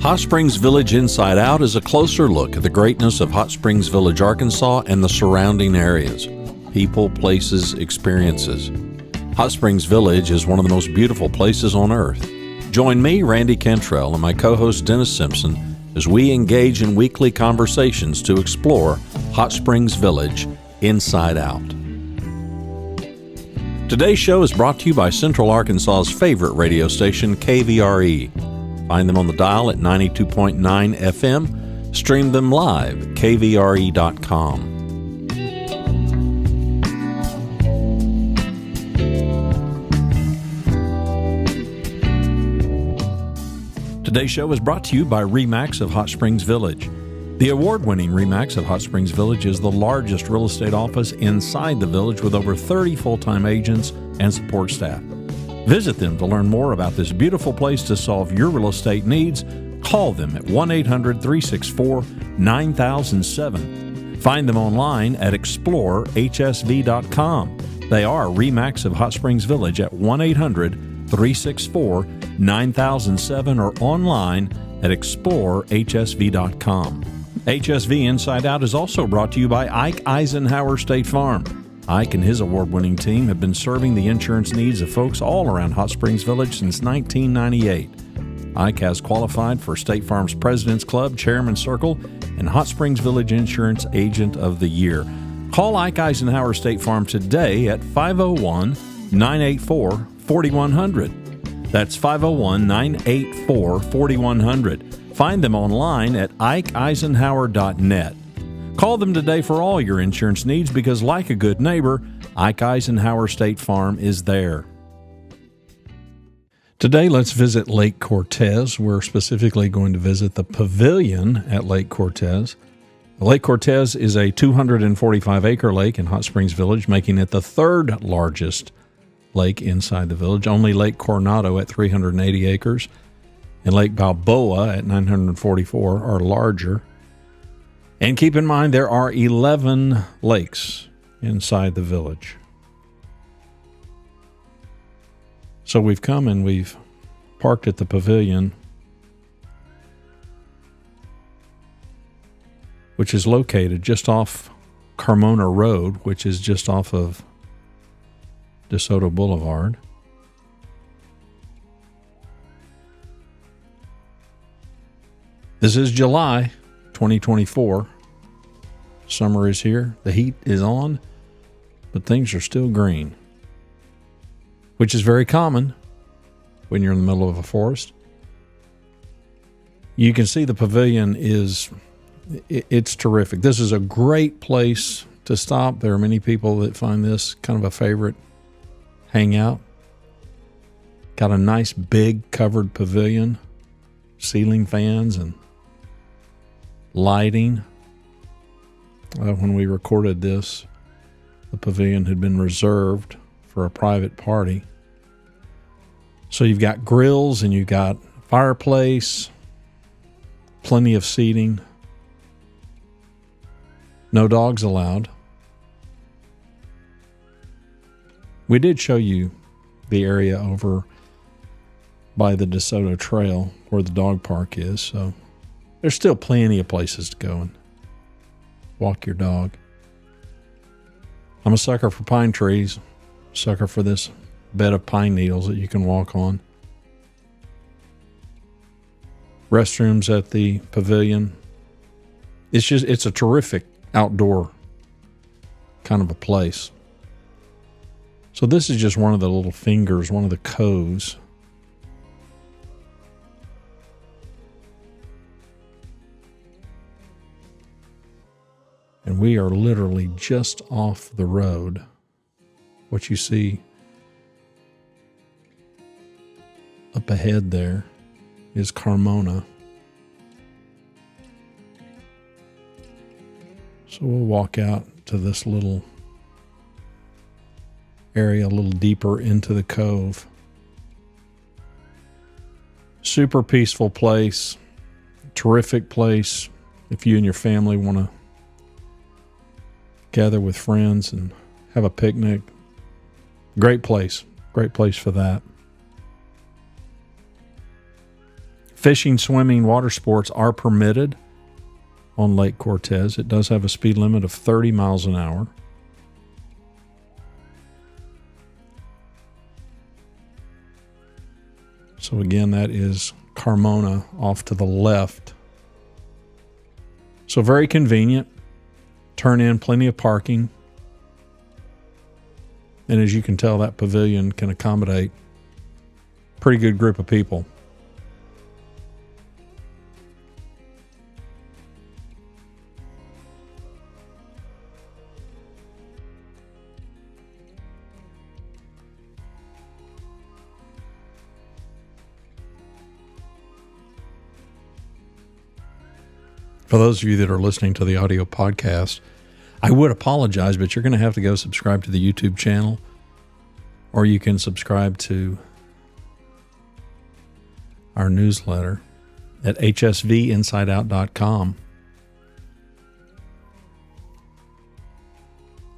Hot Springs Village Inside Out is a closer look at the greatness of Hot Springs Village, Arkansas, and the surrounding areas. People, places, experiences. Hot Springs Village is one of the most beautiful places on earth. Join me, Randy Cantrell, and my co-host Dennis Simpson as we engage in weekly conversations to explore Hot Springs Village Inside Out. Today's show is brought to you by Central Arkansas's favorite radio station, KVRE. Find them on the dial at 92.9 FM. Stream them live at kvre.com. Today's show is brought to you by RE/MAX of Hot Springs Village. The award-winning RE/MAX of Hot Springs Village is the largest real estate office inside the village with over 30 full-time agents and support staff. Visit them to learn more about this beautiful place to solve your real estate needs. Call them at 1-800-364-9007. Find them online at explorehsv.com. They are RE/MAX of Hot Springs Village at 1-800-364-9007 or online at explorehsv.com. HSV Inside Out is also brought to you by Ike Eisenhower State Farm. Ike and his award-winning team have been serving the insurance needs of folks all around Hot Springs Village since 1998. Ike has qualified for State Farm's President's Club, Chairman Circle, and Hot Springs Village Insurance Agent of the Year. Call Ike Eisenhower State Farm today at 501-984-4100. That's 501-984-4100. Find them online at ikeeisenhower.net. Call them today for all your insurance needs because, like a good neighbor, Ike Eisenhower State Farm is there. Today, let's visit Lake Cortez. We're specifically going to visit the Pavilion at Lake Cortez. Lake Cortez is a 245-acre lake in Hot Springs Village, making it the third largest lake inside the village. Only Lake Coronado at 380 acres and Lake Balboa at 944 are larger. And keep in mind, there are 11 lakes inside the village. So we've come and we've parked at the Pavilion, which is located just off Carmona Road, which is just off of DeSoto Boulevard. This is July 2024. Summer is here. The heat is on, but things are still green, which is very common when you're in the middle of a forest. You can see the Pavilion it's terrific. This is a great place to stop. There are many people that find this kind of a favorite hangout. Got a nice big covered pavilion, ceiling fans and lighting. When we recorded this, the Pavilion had been reserved for a private party. So you've got grills and you've got fireplace, plenty of seating. No dogs allowed. We did show you the area over by the DeSoto Trail where the dog park is, so there's still plenty of places to go and walk your dog. I'm a sucker for pine trees, sucker for this bed of pine needles that you can walk on. Restrooms at the Pavilion. It's a terrific outdoor kind of a place. So this is just one of the little fingers, one of the coves. And we are literally just off the road. What you see up ahead there is Carmona. So we'll walk out to this little area, a little deeper into the cove. Super peaceful place, terrific place if you and your family want to gather with friends and have a picnic. Great place for that. Fishing, swimming, water sports are permitted on Lake Cortez. It does have a speed limit of 30 miles an hour. So again, that is Carmona off to the left. So very convenient. Turn in, plenty of parking. And as you can tell, that pavilion can accommodate a pretty good group of people. For those of you that are listening to the audio podcast, I would apologize, but you're going to have to go subscribe to the YouTube channel, or you can subscribe to our newsletter at hsvinsideout.com.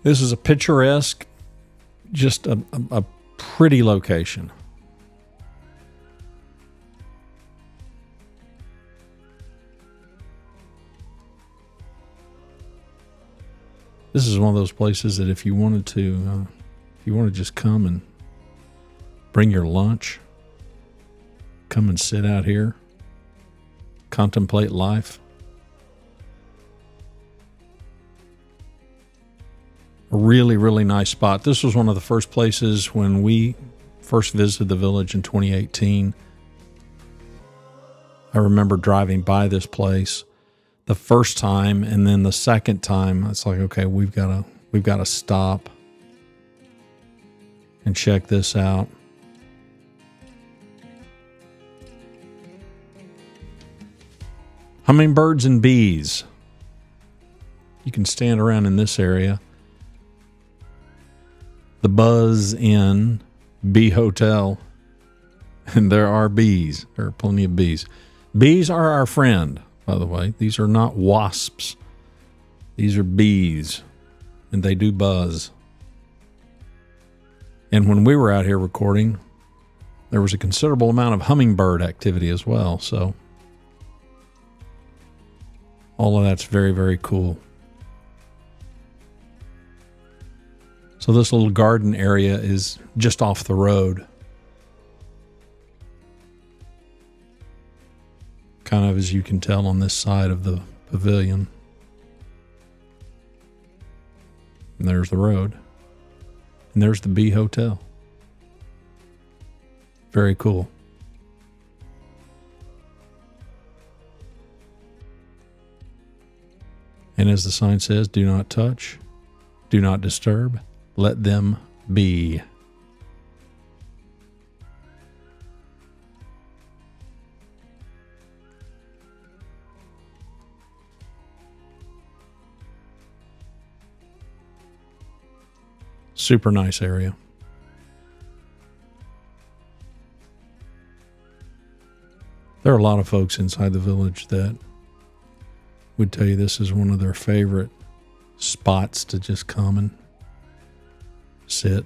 This is a picturesque, just a pretty location. This is one of those places that if you wanted to, just come and bring your lunch, come and sit out here, contemplate life. A really, really nice spot. This was one of the first places when we first visited the village in 2018. I remember driving by this place the first time, and then the second time, it's like, okay, we've got to stop and check this out. Hummingbirds and bees. You can stand around in this area. The Buzz Inn Bee Hotel, and there are bees. There are plenty of bees. Bees are our friend. By the way, these are not wasps. These are bees, and they do buzz. And when we were out here recording, there was a considerable amount of hummingbird activity as well. So all of that's very, very cool. So this little garden area is just off the road. Kind of, as you can tell, on this side of the pavilion. And there's the road. And there's the Bee Hotel. Very cool. And as the sign says, do not touch, do not disturb, let them be. Super nice area. There are a lot of folks inside the village that would tell you this is one of their favorite spots to just come and sit.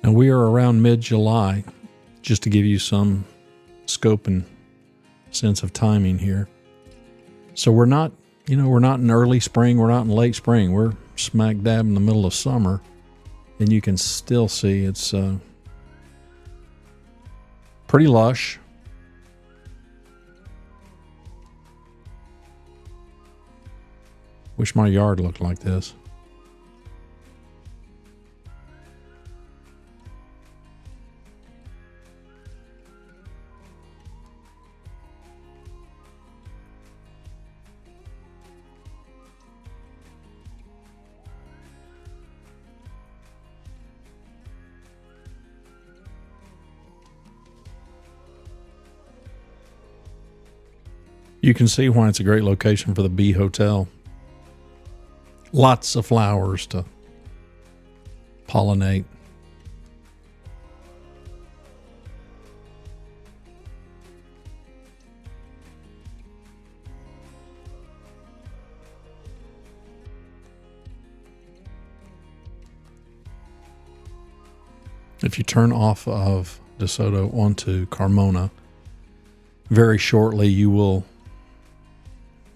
Now we are around mid-July, just to give you some scope and sense of timing here. So we're not in early spring, we're not in late spring. We're smack dab in the middle of summer, and you can still see it's pretty lush. Wish my yard looked like this. You can see why it's a great location for the Bee Hotel. Lots of flowers to pollinate. If you turn off of DeSoto onto Carmona, very shortly you will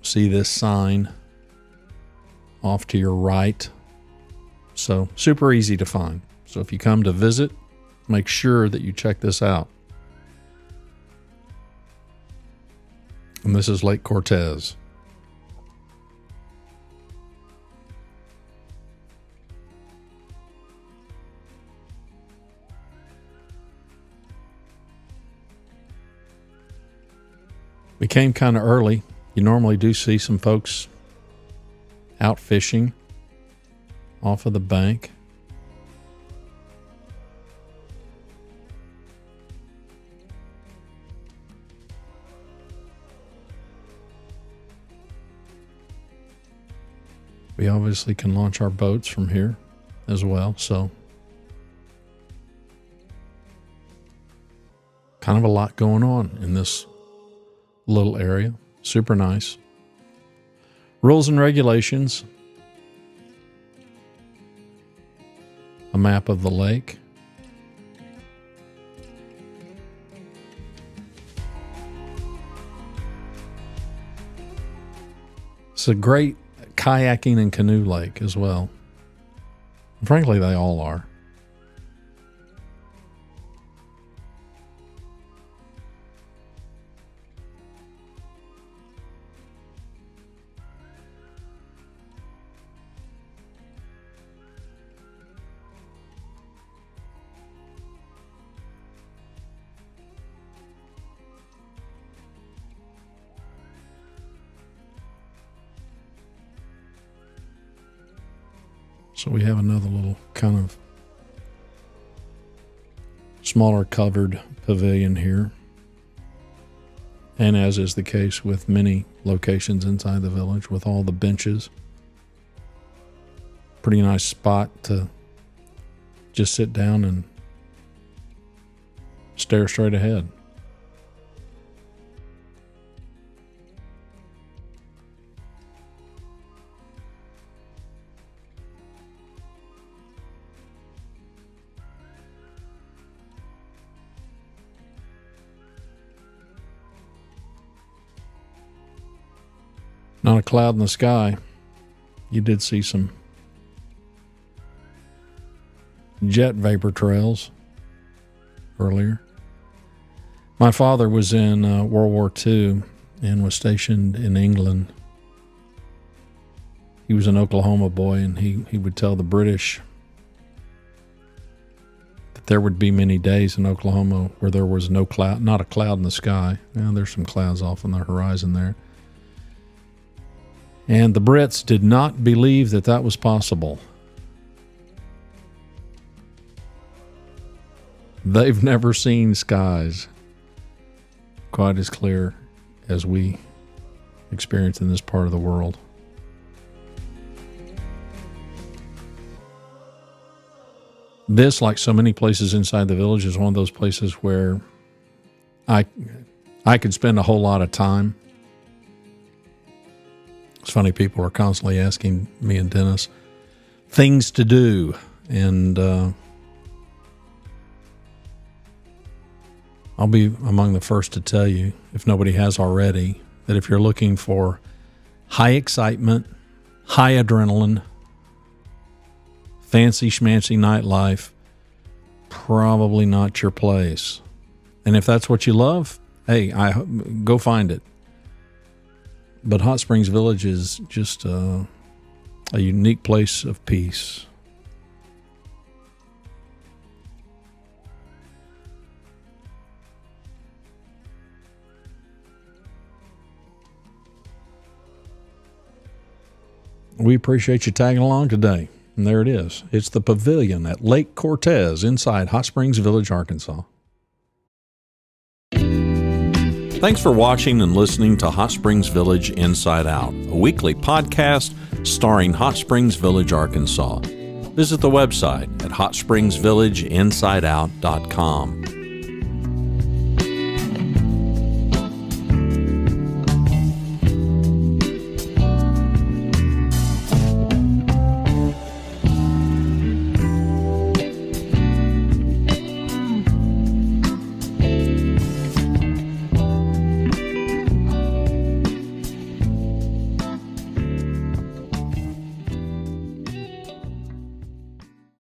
see this sign off to your right. So super easy to find. So if you come to visit, make sure that you check this out. And this is Lake Cortez. We came kind of early. You normally do see some folks out fishing off of the bank. We obviously can launch our boats from here as well, so kind of a lot going on in this little area. Super nice. Rules and regulations. A map of the lake. It's a great kayaking and canoe lake as well. Frankly, they all are. So we have another little kind of smaller covered pavilion here. And as is the case with many locations inside the village, with all the benches. Pretty nice spot to just sit down and stare straight ahead. Not a cloud in the sky. You did see some jet vapor trails earlier. My father was in World War II and was stationed in England. He was an Oklahoma boy, and he would tell the British that there would be many days in Oklahoma where there was no cloud, not a cloud in the sky. Now there's some clouds off on the horizon there. And the Brits did not believe that that was possible. They've never seen skies quite as clear as we experience in this part of the world. This, like so many places inside the village, is one of those places where I could spend a whole lot of time. It's funny, people are constantly asking me and Dennis things to do, and I'll be among the first to tell you, if nobody has already, that if you're looking for high excitement, high adrenaline, fancy schmancy nightlife, probably not your place. And if that's what you love, hey, go find it. But Hot Springs Village is just a unique place of peace. We appreciate you tagging along today. And there it is. It's the Pavilion at Lake Cortez inside Hot Springs Village, Arkansas. Thanks for watching and listening to Hot Springs Village Inside Out, a weekly podcast starring Hot Springs Village, Arkansas. Visit the website at hotspringsvillageinsideout.com.